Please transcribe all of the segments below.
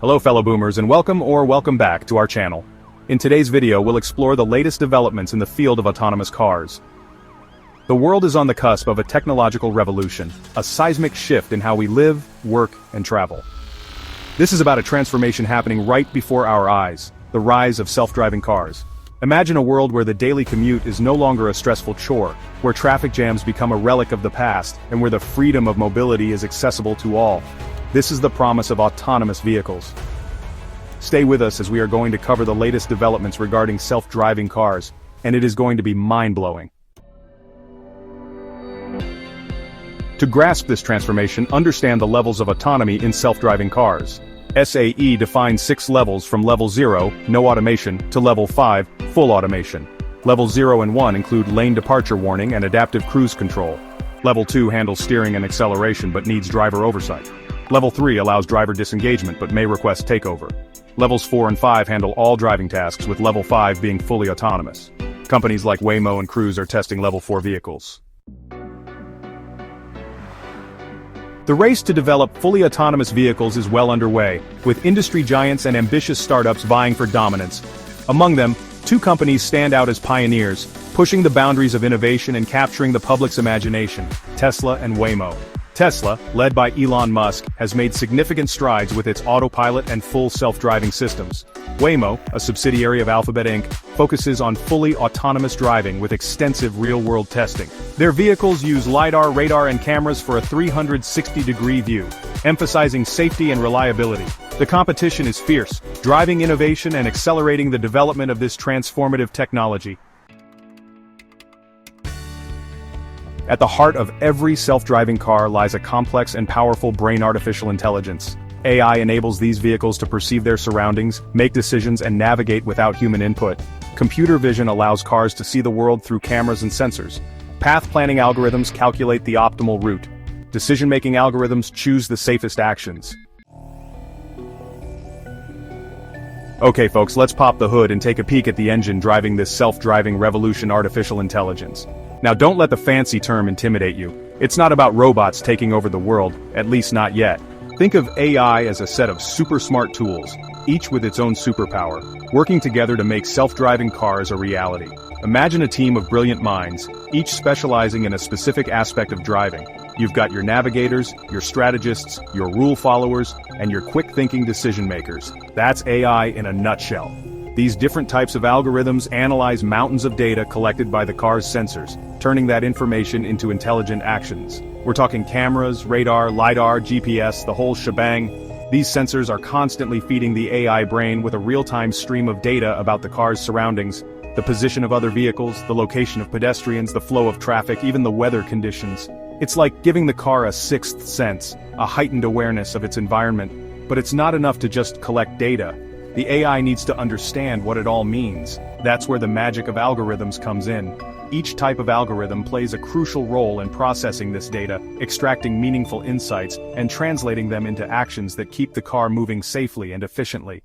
Hello fellow boomers and welcome back to our channel. In today's video we'll explore the latest developments in the field of autonomous cars. The world is on the cusp of a technological revolution, a seismic shift in how we live, work, and travel. This is about a transformation happening right before our eyes, the rise of self-driving cars. Imagine a world where the daily commute is no longer a stressful chore, where traffic jams become a relic of the past, and where the freedom of mobility is accessible to all. This is the promise of autonomous vehicles. Stay with us as we are going to cover the latest developments regarding self-driving cars, and it is going to be mind-blowing. To grasp this transformation, understand the levels of autonomy in self-driving cars. SAE defines 6 levels from level 0, no automation, to level 5, full automation. Level 0 and 1 include lane departure warning and adaptive cruise control. Level 2 handles steering and acceleration but needs driver oversight. Level 3 allows driver disengagement but may request takeover. Levels 4 and 5 handle all driving tasks, with Level 5 being fully autonomous. Companies like Waymo and Cruise are testing Level 4 vehicles. The race to develop fully autonomous vehicles is well underway, with industry giants and ambitious startups vying for dominance. Among them, 2 companies stand out as pioneers, pushing the boundaries of innovation and capturing the public's imagination: Tesla and Waymo. Tesla, led by Elon Musk, has made significant strides with its autopilot and full self-driving systems. Waymo, a subsidiary of Alphabet Inc., focuses on fully autonomous driving with extensive real-world testing. Their vehicles use LiDAR, radar, and cameras for a 360-degree view, emphasizing safety and reliability. The competition is fierce, driving innovation and accelerating the development of this transformative technology. At the heart of every self-driving car lies a complex and powerful brain artificial intelligence. AI enables these vehicles to perceive their surroundings, make decisions, and navigate without human input. Computer vision allows cars to see the world through cameras and sensors. Path planning algorithms calculate the optimal route. Decision-making algorithms choose the safest actions. Okay folks, let's pop the hood and take a peek at the engine driving this self-driving revolution: artificial intelligence. Now don't let the fancy term intimidate you. It's not about robots taking over the world, at least not yet. Think of AI as a set of super smart tools, each with its own superpower, working together to make self-driving cars a reality. Imagine a team of brilliant minds, each specializing in a specific aspect of driving. You've got your navigators, your strategists, your rule followers, and your quick-thinking decision-makers. That's AI in a nutshell. These different types of algorithms analyze mountains of data collected by the car's sensors, turning that information into intelligent actions. We're talking cameras, radar, LiDAR, GPS, the whole shebang. These sensors are constantly feeding the AI brain with a real-time stream of data about the car's surroundings, the position of other vehicles, the location of pedestrians, the flow of traffic, even the weather conditions. It's like giving the car a sixth sense, a heightened awareness of its environment. But it's not enough to just collect data. The AI needs to understand what it all means. That's where the magic of algorithms comes in. Each type of algorithm plays a crucial role in processing this data, extracting meaningful insights, and translating them into actions that keep the car moving safely and efficiently.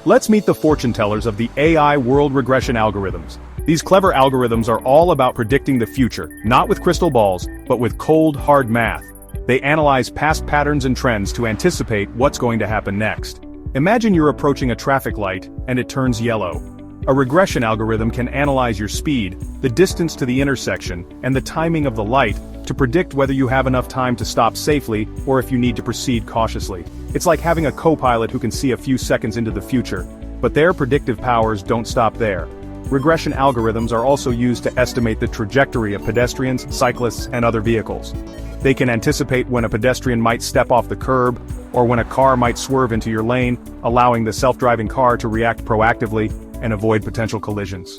Let's meet the fortune tellers of the AI world: regression algorithms. These clever algorithms are all about predicting the future, not with crystal balls, but with cold, hard math. They analyze past patterns and trends to anticipate what's going to happen next. Imagine you're approaching a traffic light, and it turns yellow. A regression algorithm can analyze your speed, the distance to the intersection, and the timing of the light to predict whether you have enough time to stop safely or if you need to proceed cautiously. It's like having a co-pilot who can see a few seconds into the future, but their predictive powers don't stop there. Regression algorithms are also used to estimate the trajectory of pedestrians, cyclists, and other vehicles. They can anticipate when a pedestrian might step off the curb, or when a car might swerve into your lane, allowing the self-driving car to react proactively and avoid potential collisions.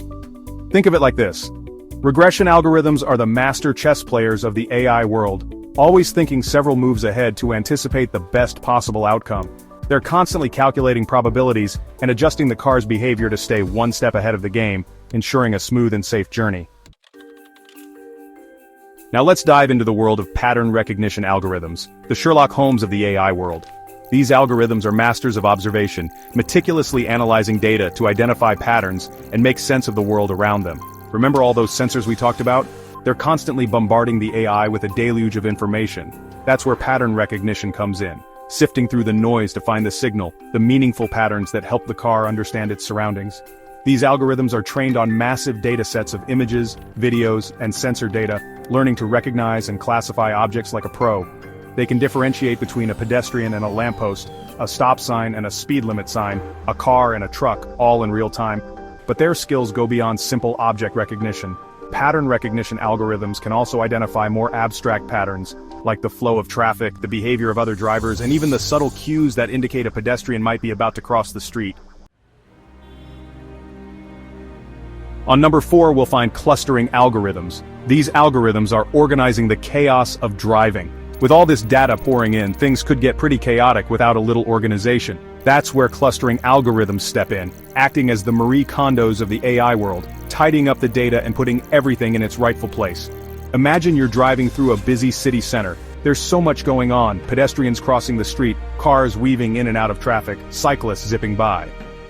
Think of it like this. Regression algorithms are the master chess players of the AI world, always thinking several moves ahead to anticipate the best possible outcome. They're constantly calculating probabilities and adjusting the car's behavior to stay one step ahead of the game, ensuring a smooth and safe journey. Now let's dive into the world of pattern recognition algorithms, the Sherlock Holmes of the AI world. These algorithms are masters of observation, meticulously analyzing data to identify patterns and make sense of the world around them. Remember all those sensors we talked about? They're constantly bombarding the AI with a deluge of information. That's where pattern recognition comes in, sifting through the noise to find the signal, the meaningful patterns that help the car understand its surroundings. These algorithms are trained on massive datasets of images, videos, and sensor data, learning to recognize and classify objects like a pro. They can differentiate between a pedestrian and a lamppost, a stop sign and a speed limit sign, a car and a truck, all in real time. But their skills go beyond simple object recognition. Pattern recognition algorithms can also identify more abstract patterns, like the flow of traffic, the behavior of other drivers, and even the subtle cues that indicate a pedestrian might be about to cross the street. On number 4, we'll find clustering algorithms. These algorithms are organizing the chaos of driving. With all this data pouring in, things could get pretty chaotic without a little organization. That's where clustering algorithms step in, acting as the Marie Kondos of the AI world, tidying up the data and putting everything in its rightful place. Imagine you're driving through a busy city center. There's so much going on, pedestrians crossing the street, cars weaving in and out of traffic, cyclists zipping by.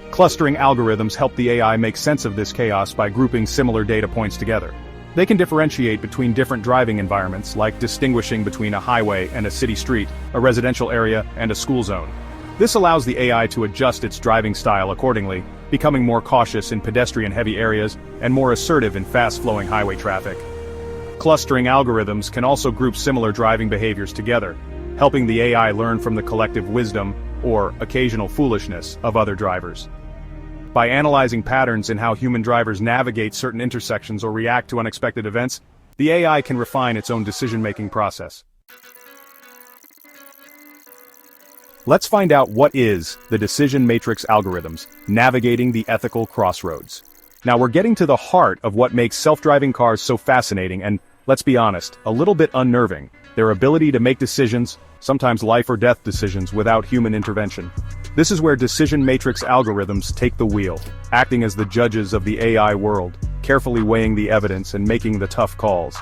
Clustering algorithms help the AI make sense of this chaos by grouping similar data points together. They can differentiate between different driving environments, like distinguishing between a highway and a city street, a residential area and a school zone. This allows the AI to adjust its driving style accordingly, becoming more cautious in pedestrian-heavy areas and more assertive in fast-flowing highway traffic. Clustering algorithms can also group similar driving behaviors together, helping the AI learn from the collective wisdom, or occasional foolishness, of other drivers. By analyzing patterns in how human drivers navigate certain intersections or react to unexpected events, the AI can refine its own decision-making process. Let's find out what is the decision matrix algorithms, navigating the ethical crossroads. Now we're getting to the heart of what makes self-driving cars so fascinating and, let's be honest, a little bit unnerving: their ability to make decisions, sometimes life or death decisions, without human intervention. This is where decision matrix algorithms take the wheel, acting as the judges of the AI world, carefully weighing the evidence and making the tough calls.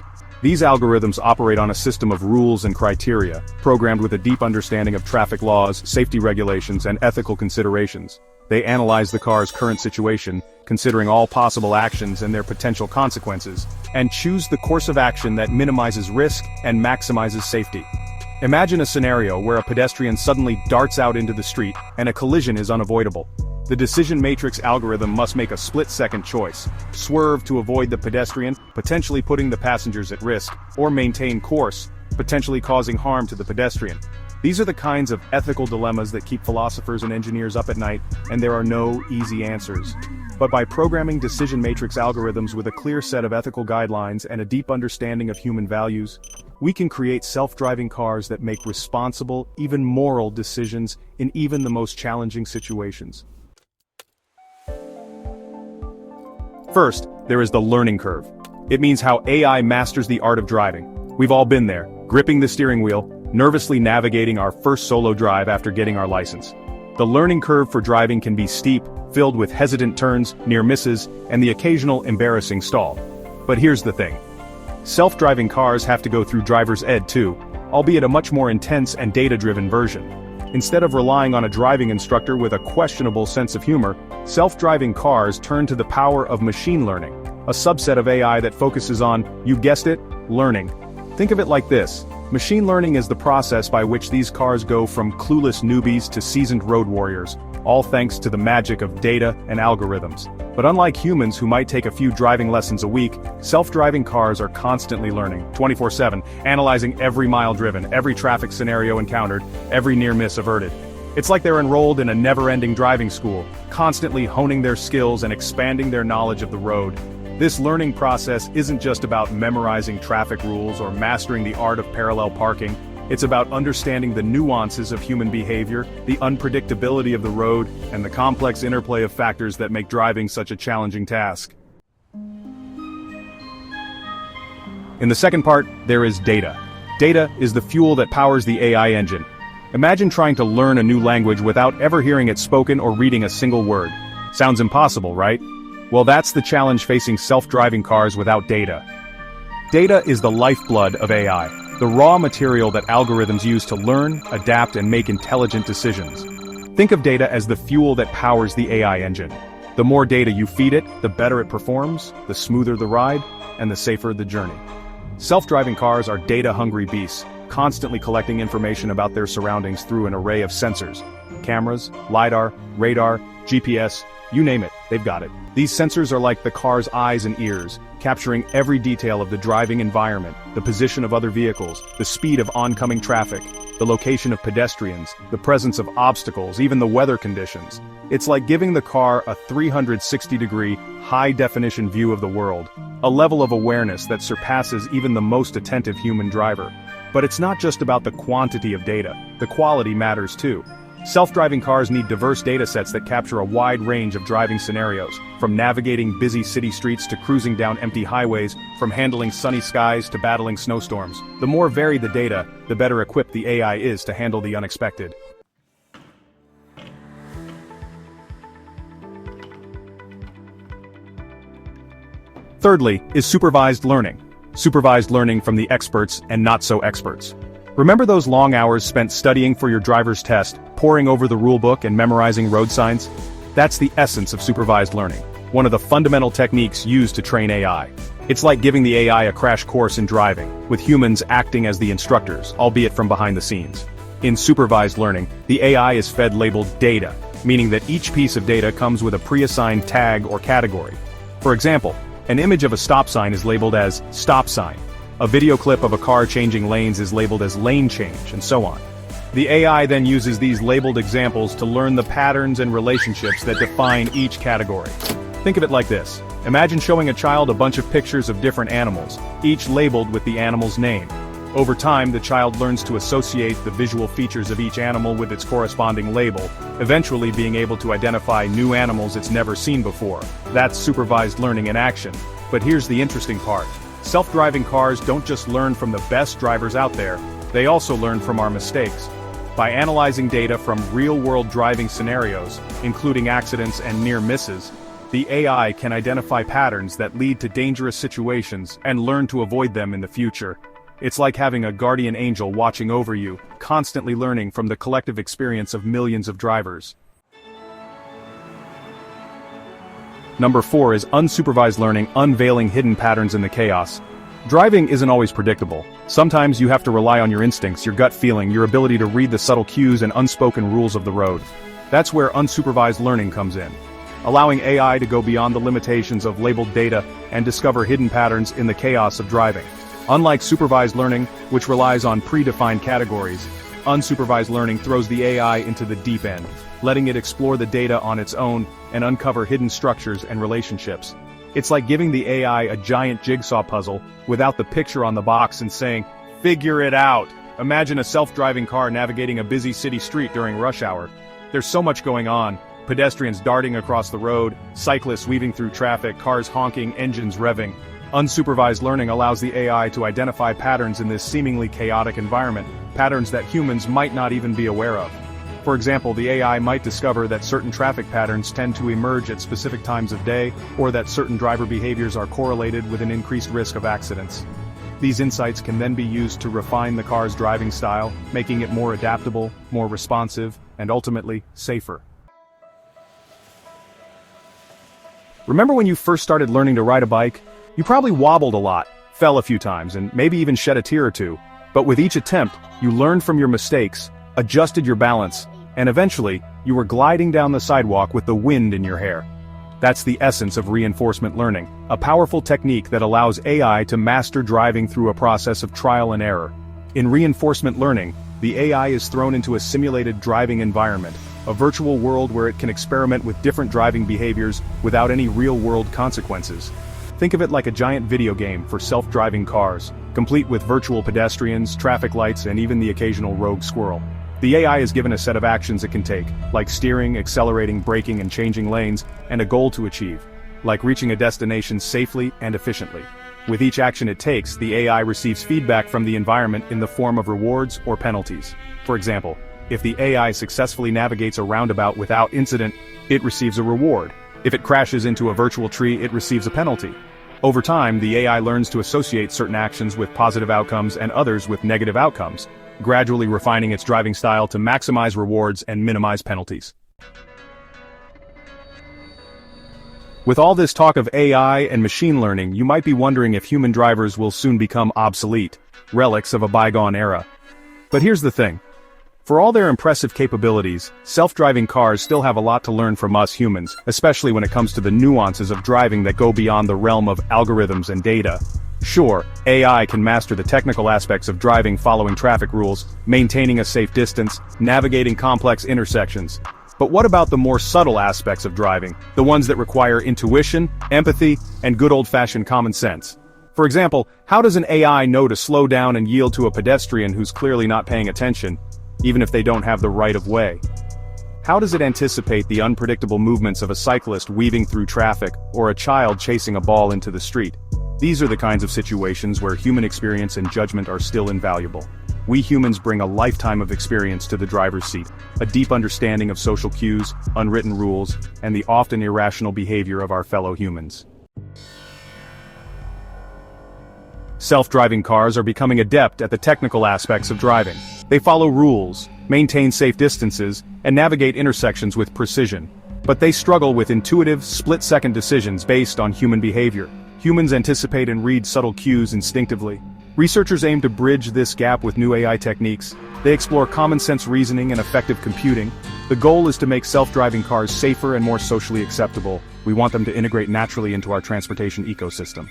These algorithms operate on a system of rules and criteria, programmed with a deep understanding of traffic laws, safety regulations, and ethical considerations. They analyze the car's current situation, considering all possible actions and their potential consequences, and choose the course of action that minimizes risk and maximizes safety. Imagine a scenario where a pedestrian suddenly darts out into the street and a collision is unavoidable. The decision matrix algorithm must make a split-second choice: swerve to avoid the pedestrian, potentially putting the passengers at risk, or maintain course, potentially causing harm to the pedestrian. These are the kinds of ethical dilemmas that keep philosophers and engineers up at night, and there are no easy answers. But by programming decision matrix algorithms with a clear set of ethical guidelines and a deep understanding of human values, we can create self-driving cars that make responsible, even moral decisions in even the most challenging situations. First, there is the learning curve. It means how AI masters the art of driving. We've all been there, gripping the steering wheel, nervously navigating our first solo drive after getting our license. The learning curve for driving can be steep, filled with hesitant turns, near misses, and the occasional embarrassing stall. But here's the thing. Self-driving cars have to go through driver's ed too, albeit a much more intense and data-driven version. Instead of relying on a driving instructor with a questionable sense of humor, self-driving cars turn to the power of machine learning, a subset of AI that focuses on, you guessed it, learning. Think of it like this. Machine learning is the process by which these cars go from clueless newbies to seasoned road warriors, all thanks to the magic of data and algorithms. But unlike humans who might take a few driving lessons a week, self-driving cars are constantly learning, 24/7, analyzing every mile driven, every traffic scenario encountered, every near miss averted. It's like they're enrolled in a never-ending driving school, constantly honing their skills and expanding their knowledge of the road. This learning process isn't just about memorizing traffic rules or mastering the art of parallel parking. It's about understanding the nuances of human behavior, the unpredictability of the road, and the complex interplay of factors that make driving such a challenging task. In the second part, there is data. Data is the fuel that powers the AI engine. Imagine trying to learn a new language without ever hearing it spoken or reading a single word. Sounds impossible, right? Well, that's the challenge facing self-driving cars without data. Data is the lifeblood of AI, the raw material that algorithms use to learn, adapt, and make intelligent decisions. Think of data as the fuel that powers the AI engine. The more data you feed it, the better it performs, the smoother the ride, and the safer the journey. Self-driving cars are data-hungry beasts, constantly collecting information about their surroundings through an array of sensors. Cameras, LiDAR, radar, GPS, you name it, they've got it. These sensors are like the car's eyes and ears, capturing every detail of the driving environment, the position of other vehicles, the speed of oncoming traffic, the location of pedestrians, the presence of obstacles, even the weather conditions. It's like giving the car a 360-degree, high-definition view of the world, a level of awareness that surpasses even the most attentive human driver. But it's not just about the quantity of data, the quality matters too. Self-driving cars need diverse datasets that capture a wide range of driving scenarios, from navigating busy city streets to cruising down empty highways, from handling sunny skies to battling snowstorms. The more varied the data, the better equipped the AI is to handle the unexpected. Thirdly, is supervised learning. Supervised learning from the experts and not so experts. Remember those long hours spent studying for your driver's test, poring over the rulebook and memorizing road signs? That's the essence of supervised learning, one of the fundamental techniques used to train AI. It's like giving the AI a crash course in driving, with humans acting as the instructors, albeit from behind the scenes. In supervised learning, the AI is fed labeled data, meaning that each piece of data comes with a pre-assigned tag or category. For example, an image of a stop sign is labeled as stop sign. A video clip of a car changing lanes is labeled as lane change, and so on. The AI then uses these labeled examples to learn the patterns and relationships that define each category. Think of it like this. Imagine showing a child a bunch of pictures of different animals, each labeled with the animal's name. Over time, the child learns to associate the visual features of each animal with its corresponding label, eventually being able to identify new animals it's never seen before. That's supervised learning in action. But here's the interesting part. Self-driving cars don't just learn from the best drivers out there, they also learn from our mistakes. By analyzing data from real-world driving scenarios, including accidents and near misses, the AI can identify patterns that lead to dangerous situations and learn to avoid them in the future. It's like having a guardian angel watching over you, constantly learning from the collective experience of millions of drivers. Number 4 is unsupervised learning, unveiling hidden patterns in the chaos. Driving isn't always predictable. Sometimes you have to rely on your instincts, your gut feeling, your ability to read the subtle cues and unspoken rules of the road. That's where unsupervised learning comes in, allowing AI to go beyond the limitations of labeled data and discover hidden patterns in the chaos of driving. Unlike supervised learning, which relies on predefined categories, unsupervised learning throws the AI into the deep end, letting it explore the data on its own and uncover hidden structures and relationships. It's like giving the AI a giant jigsaw puzzle without the picture on the box and saying, "Figure it out." Imagine a self-driving car navigating a busy city street during rush hour. There's so much going on. Pedestrians darting across the road, cyclists weaving through traffic, cars honking, engines revving. Unsupervised learning allows the AI to identify patterns in this seemingly chaotic environment, patterns that humans might not even be aware of. For example, the AI might discover that certain traffic patterns tend to emerge at specific times of day, or that certain driver behaviors are correlated with an increased risk of accidents. These insights can then be used to refine the car's driving style, making it more adaptable, more responsive, and ultimately, safer. Remember when you first started learning to ride a bike? You probably wobbled a lot, fell a few times, and maybe even shed a tear or two. But with each attempt, you learned from your mistakes, adjusted your balance, and eventually, you were gliding down the sidewalk with the wind in your hair. That's the essence of reinforcement learning, a powerful technique that allows AI to master driving through a process of trial and error. In reinforcement learning, the AI is thrown into a simulated driving environment, a virtual world where it can experiment with different driving behaviors without any real-world consequences. Think of it like a giant video game for self-driving cars, complete with virtual pedestrians, traffic lights, and even the occasional rogue squirrel. The AI is given a set of actions it can take, like steering, accelerating, braking, and changing lanes, and a goal to achieve, like reaching a destination safely and efficiently. With each action it takes, the AI receives feedback from the environment in the form of rewards or penalties. For example, if the AI successfully navigates a roundabout without incident, it receives a reward. If it crashes into a virtual tree, it receives a penalty. Over time, the AI learns to associate certain actions with positive outcomes and others with negative outcomes, gradually refining its driving style to maximize rewards and minimize penalties. With all this talk of AI and machine learning, you might be wondering if human drivers will soon become obsolete, relics of a bygone era. But here's the thing. For all their impressive capabilities, self-driving cars still have a lot to learn from us humans, especially when it comes to the nuances of driving that go beyond the realm of algorithms and data. Sure, AI can master the technical aspects of driving, following traffic rules, maintaining a safe distance, navigating complex intersections. But what about the more subtle aspects of driving, the ones that require intuition, empathy, and good old-fashioned common sense? For example, how does an AI know to slow down and yield to a pedestrian who's clearly not paying attention, even if they don't have the right of way? How does it anticipate the unpredictable movements of a cyclist weaving through traffic or a child chasing a ball into the street? These are the kinds of situations where human experience and judgment are still invaluable. We humans bring a lifetime of experience to the driver's seat, a deep understanding of social cues, unwritten rules, and the often irrational behavior of our fellow humans. Self-driving cars are becoming adept at the technical aspects of driving. They follow rules, maintain safe distances, and navigate intersections with precision. But they struggle with intuitive, split-second decisions based on human behavior. Humans anticipate and read subtle cues instinctively. Researchers aim to bridge this gap with new AI techniques. They explore common-sense reasoning and effective computing. The goal is to make self-driving cars safer and more socially acceptable. We want them to integrate naturally into our transportation ecosystem.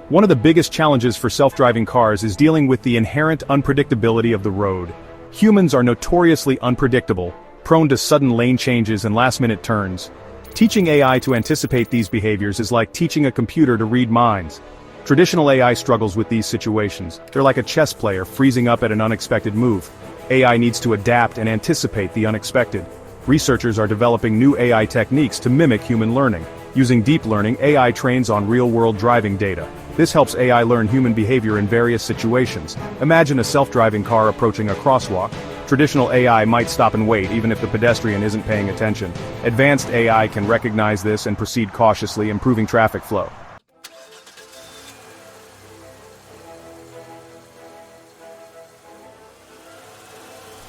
One of the biggest challenges for self-driving cars is dealing with the inherent unpredictability of the road. Humans are notoriously unpredictable, prone to sudden lane changes and last-minute turns. Teaching AI to anticipate these behaviors is like teaching a computer to read minds. Traditional AI struggles with these situations. They're like a chess player freezing up at an unexpected move. AI needs to adapt and anticipate the unexpected. Researchers are developing new AI techniques to mimic human learning. Using deep learning, AI trains on real-world driving data. This helps AI learn human behavior in various situations. Imagine a self-driving car approaching a crosswalk. Traditional AI might stop and wait even if the pedestrian isn't paying attention. Advanced AI can recognize this and proceed cautiously, improving traffic flow.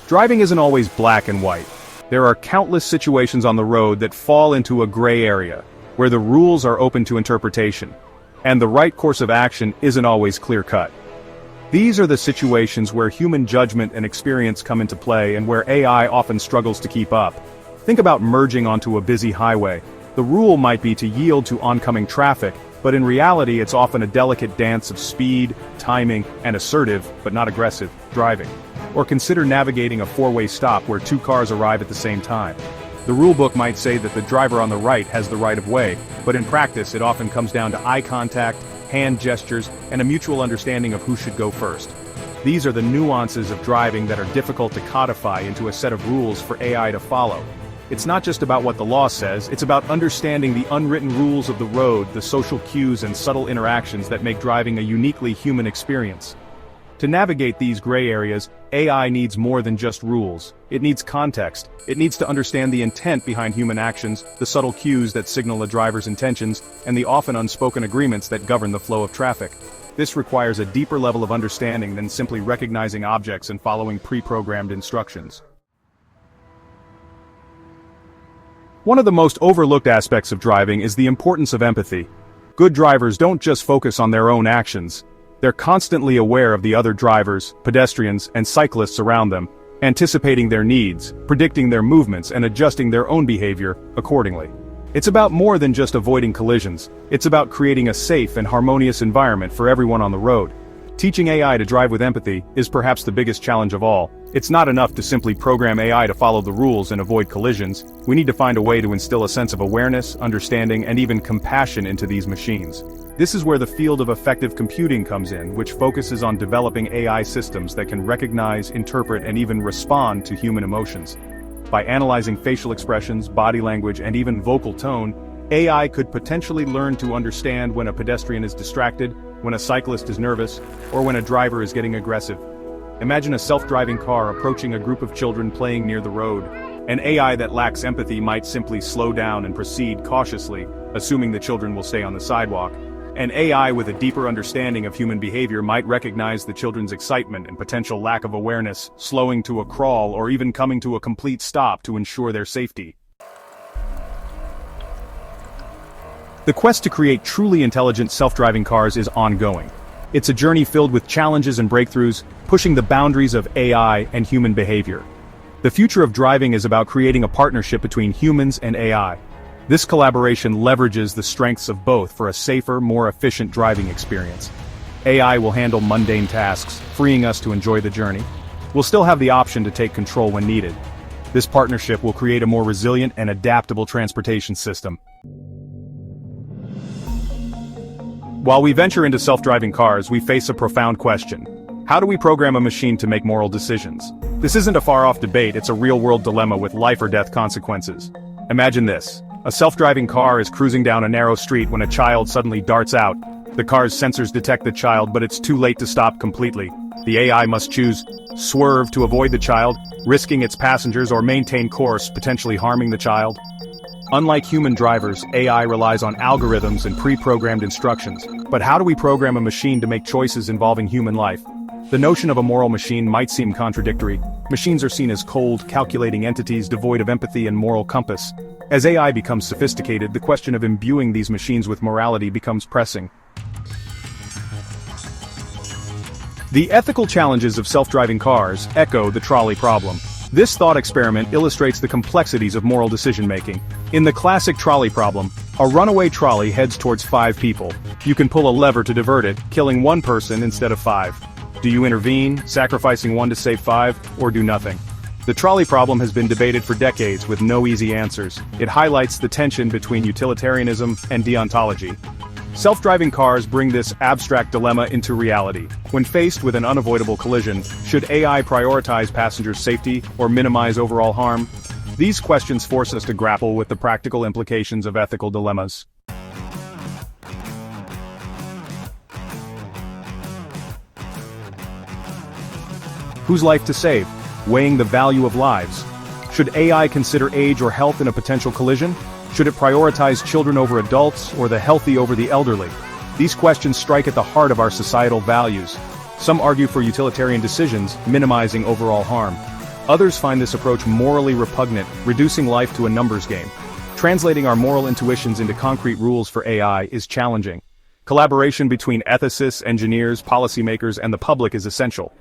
Driving isn't always black and white. There are countless situations on the road that fall into a gray area, where the rules are open to interpretation, and the right course of action isn't always clear-cut. These are the situations where human judgment and experience come into play and where AI often struggles to keep up. Think about merging onto a busy highway. The rule might be to yield to oncoming traffic, but in reality it's often a delicate dance of speed, timing, and assertive, but not aggressive, driving. Or consider navigating a four-way stop where two cars arrive at the same time. The rulebook might say that the driver on the right has the right of way, but in practice it often comes down to eye contact, hand gestures, and a mutual understanding of who should go first. These are the nuances of driving that are difficult to codify into a set of rules for AI to follow. It's not just about what the law says, it's about understanding the unwritten rules of the road, the social cues and subtle interactions that make driving a uniquely human experience. To navigate these gray areas, AI needs more than just rules. It needs context. It needs to understand the intent behind human actions, the subtle cues that signal a driver's intentions, and the often unspoken agreements that govern the flow of traffic. This requires a deeper level of understanding than simply recognizing objects and following pre-programmed instructions. One of the most overlooked aspects of driving is the importance of empathy. Good drivers don't just focus on their own actions. They're constantly aware of the other drivers, pedestrians, and cyclists around them, anticipating their needs, predicting their movements, and adjusting their own behavior accordingly. It's about more than just avoiding collisions. It's about creating a safe and harmonious environment for everyone on the road. Teaching AI to drive with empathy is perhaps the biggest challenge of all. It's not enough to simply program AI to follow the rules and avoid collisions. We need to find a way to instill a sense of awareness, understanding, and even compassion into these machines. This is where the field of effective computing comes in, which focuses on developing AI systems that can recognize, interpret, and even respond to human emotions. By analyzing facial expressions, body language, and even vocal tone, AI could potentially learn to understand when a pedestrian is distracted, when a cyclist is nervous, or when a driver is getting aggressive. Imagine a self-driving car approaching a group of children playing near the road. An AI that lacks empathy might simply slow down and proceed cautiously, assuming the children will stay on the sidewalk. An AI with a deeper understanding of human behavior might recognize the children's excitement and potential lack of awareness, slowing to a crawl or even coming to a complete stop to ensure their safety. The quest to create truly intelligent self-driving cars is ongoing. It's a journey filled with challenges and breakthroughs, pushing the boundaries of AI and human behavior. The future of driving is about creating a partnership between humans and AI. This collaboration leverages the strengths of both for a safer, more efficient driving experience. AI will handle mundane tasks, freeing us to enjoy the journey. We'll still have the option to take control when needed. This partnership will create a more resilient and adaptable transportation system. While we venture into self-driving cars, we face a profound question. How do we program a machine to make moral decisions? This isn't a far-off debate, it's a real-world dilemma with life-or-death consequences. Imagine this. A self-driving car is cruising down a narrow street when a child suddenly darts out. The car's sensors detect the child, but it's too late to stop completely. The AI must choose swerve to avoid the child, risking its passengers, or maintain course, potentially harming the child. Unlike human drivers, AI relies on algorithms and pre-programmed instructions. But how do we program a machine to make choices involving human life? The notion of a moral machine might seem contradictory. Machines are seen as cold, calculating entities devoid of empathy and moral compass. As AI becomes sophisticated, the question of imbuing these machines with morality becomes pressing. The ethical challenges of self-driving cars echo the trolley problem. This thought experiment illustrates the complexities of moral decision-making. In the classic trolley problem, a runaway trolley heads towards 5 people. You can pull a lever to divert it, killing 1 person instead of 5. Do you intervene, sacrificing 1 to save 5, or do nothing? The trolley problem has been debated for decades with no easy answers. It highlights the tension between utilitarianism and deontology. Self-driving cars bring this abstract dilemma into reality. When faced with an unavoidable collision, should AI prioritize passengers' safety or minimize overall harm? These questions force us to grapple with the practical implications of ethical dilemmas. Whose life to save? Weighing the value of lives. Should AI consider age or health in a potential collision? Should it prioritize children over adults, or the healthy over the elderly? These questions strike at the heart of our societal values. Some argue for utilitarian decisions, minimizing overall harm. Others find this approach morally repugnant, reducing life to a numbers game. Translating our moral intuitions into concrete rules for AI is challenging. Collaboration between ethicists, engineers, policymakers, and the public is essential.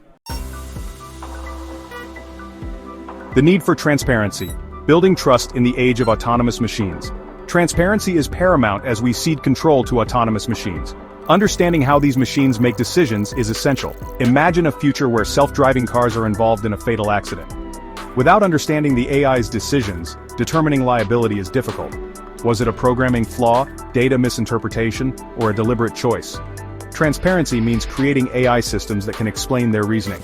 The need for transparency. Building trust in the age of autonomous machines. Transparency is paramount as we cede control to autonomous machines. Understanding how these machines make decisions is essential. Imagine a future where self-driving cars are involved in a fatal accident. Without understanding the AI's decisions, determining liability is difficult. Was it a programming flaw, data misinterpretation, or a deliberate choice? Transparency means creating AI systems that can explain their reasoning.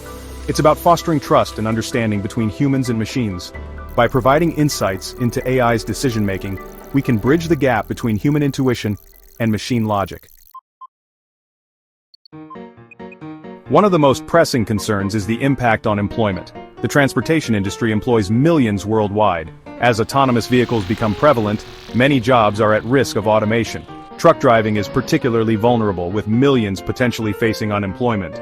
It's about fostering trust and understanding between humans and machines. By providing insights into AI's decision-making, we can bridge the gap between human intuition and machine logic. One of the most pressing concerns is the impact on employment. The transportation industry employs millions worldwide. As autonomous vehicles become prevalent, many jobs are at risk of automation. Truck driving is particularly vulnerable, with millions potentially facing unemployment.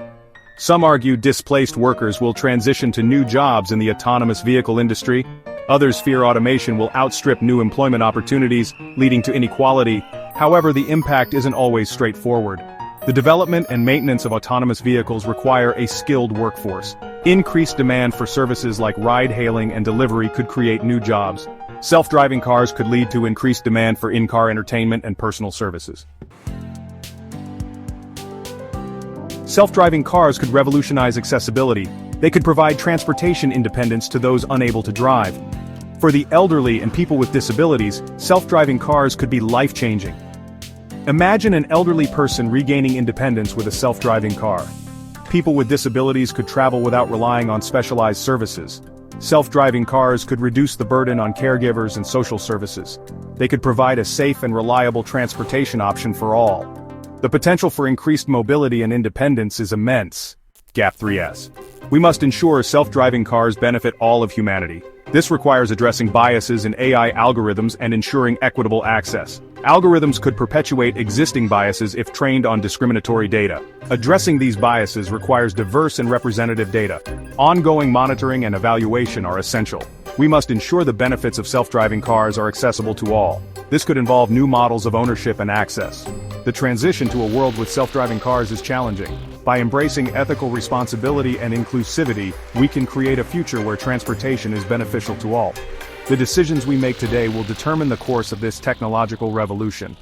Some argue displaced workers will transition to new jobs in the autonomous vehicle industry. Others fear automation will outstrip new employment opportunities, leading to inequality. However, the impact isn't always straightforward. The development and maintenance of autonomous vehicles require a skilled workforce. Increased demand for services like ride-hailing and delivery could create new jobs. Self-driving cars could lead to increased demand for in-car entertainment and personal services. Self-driving cars could revolutionize accessibility. They could provide transportation independence to those unable to drive. For the elderly and people with disabilities, self-driving cars could be life-changing. Imagine an elderly person regaining independence with a self-driving car. People with disabilities could travel without relying on specialized services. Self-driving cars could reduce the burden on caregivers and social services. They could provide a safe and reliable transportation option for all. The potential for increased mobility and independence is immense. Gap 3S. We must ensure self-driving cars benefit all of humanity. This requires addressing biases in AI algorithms and ensuring equitable access. Algorithms could perpetuate existing biases if trained on discriminatory data. Addressing these biases requires diverse and representative data. Ongoing monitoring and evaluation are essential. We must ensure the benefits of self-driving cars are accessible to all. This could involve new models of ownership and access. The transition to a world with self-driving cars is challenging. By embracing ethical responsibility and inclusivity, we can create a future where transportation is beneficial to all. The decisions we make today will determine the course of this technological revolution.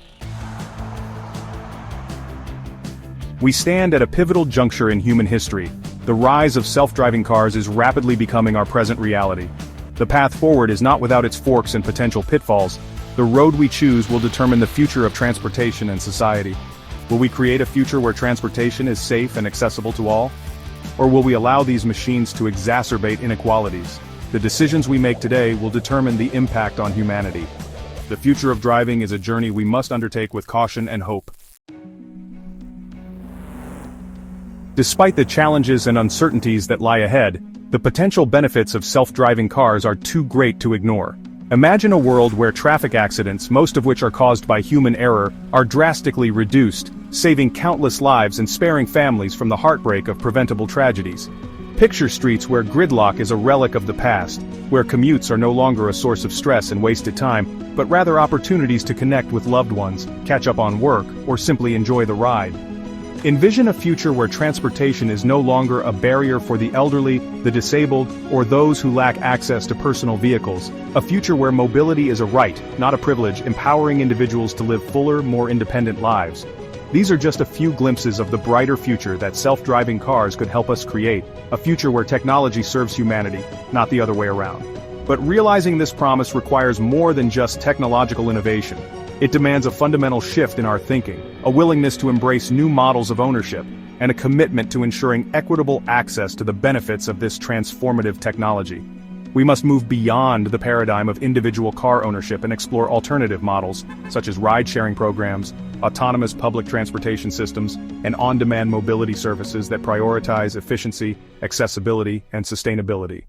We stand at a pivotal juncture in human history. The rise of self-driving cars is rapidly becoming our present reality. The path forward is not without its forks and potential pitfalls. The road we choose will determine the future of transportation and society. Will we create a future where transportation is safe and accessible to all? Or will we allow these machines to exacerbate inequalities? The decisions we make today will determine the impact on humanity. The future of driving is a journey we must undertake with caution and hope. Despite the challenges and uncertainties that lie ahead, the potential benefits of self-driving cars are too great to ignore. Imagine a world where traffic accidents, most of which are caused by human error, are drastically reduced, saving countless lives and sparing families from the heartbreak of preventable tragedies. Picture streets where gridlock is a relic of the past, where commutes are no longer a source of stress and wasted time, but rather opportunities to connect with loved ones, catch up on work, or simply enjoy the ride. Envision a future where transportation is no longer a barrier for the elderly, the disabled, or those who lack access to personal vehicles. A future where mobility is a right, not a privilege, empowering individuals to live fuller, more independent lives. These are just a few glimpses of the brighter future that self-driving cars could help us create, a future where technology serves humanity, not the other way around. But realizing this promise requires more than just technological innovation. It demands a fundamental shift in our thinking, a willingness to embrace new models of ownership, and a commitment to ensuring equitable access to the benefits of this transformative technology. We must move beyond the paradigm of individual car ownership and explore alternative models, such as ride-sharing programs, autonomous public transportation systems, and on-demand mobility services that prioritize efficiency, accessibility, and sustainability.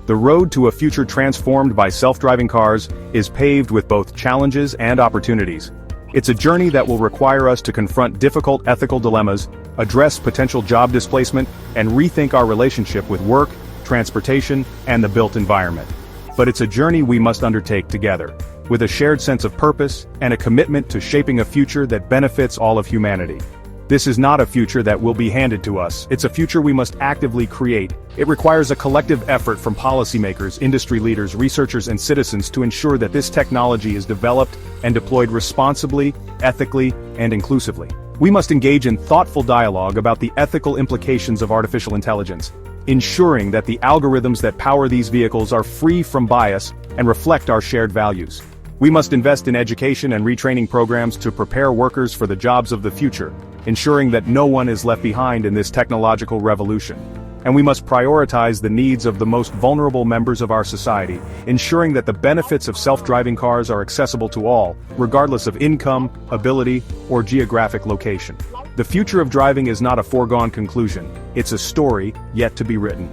The road to a future transformed by self-driving cars is paved with both challenges and opportunities. It's a journey that will require us to confront difficult ethical dilemmas, address potential job displacement, and rethink our relationship with work, transportation, and the built environment. But it's a journey we must undertake together, with a shared sense of purpose and a commitment to shaping a future that benefits all of humanity. This is not a future that will be handed to us, it's a future we must actively create. It requires a collective effort from policymakers, industry leaders, researchers, and citizens to ensure that this technology is developed and deployed responsibly, ethically, and inclusively. We must engage in thoughtful dialogue about the ethical implications of artificial intelligence, ensuring that the algorithms that power these vehicles are free from bias and reflect our shared values. We must invest in education and retraining programs to prepare workers for the jobs of the future, ensuring that no one is left behind in this technological revolution. And we must prioritize the needs of the most vulnerable members of our society, ensuring that the benefits of self-driving cars are accessible to all, regardless of income, ability, or geographic location. The future of driving is not a foregone conclusion, it's a story yet to be written.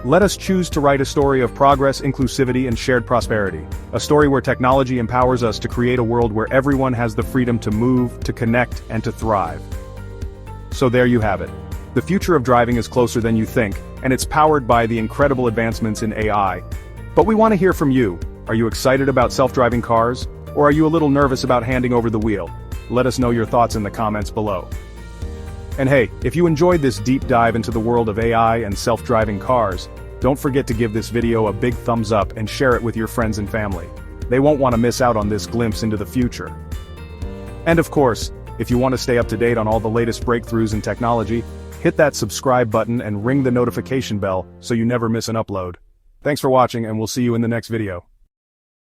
Let us choose to write a story of progress, inclusivity, and shared prosperity. A story where technology empowers us to create a world where everyone has the freedom to move, to connect, and to thrive. So there you have it. The future of driving is closer than you think, and it's powered by the incredible advancements in AI. But we want to hear from you. Are you excited about self-driving cars? Or are you a little nervous about handing over the wheel? Let us know your thoughts in the comments below. And hey, if you enjoyed this deep dive into the world of AI and self-driving cars, don't forget to give this video a big thumbs up and share it with your friends and family. They won't want to miss out on this glimpse into the future. And of course, if you want to stay up to date on all the latest breakthroughs in technology, hit that subscribe button and ring the notification bell so you never miss an upload. Thanks for watching, and we'll see you in the next video.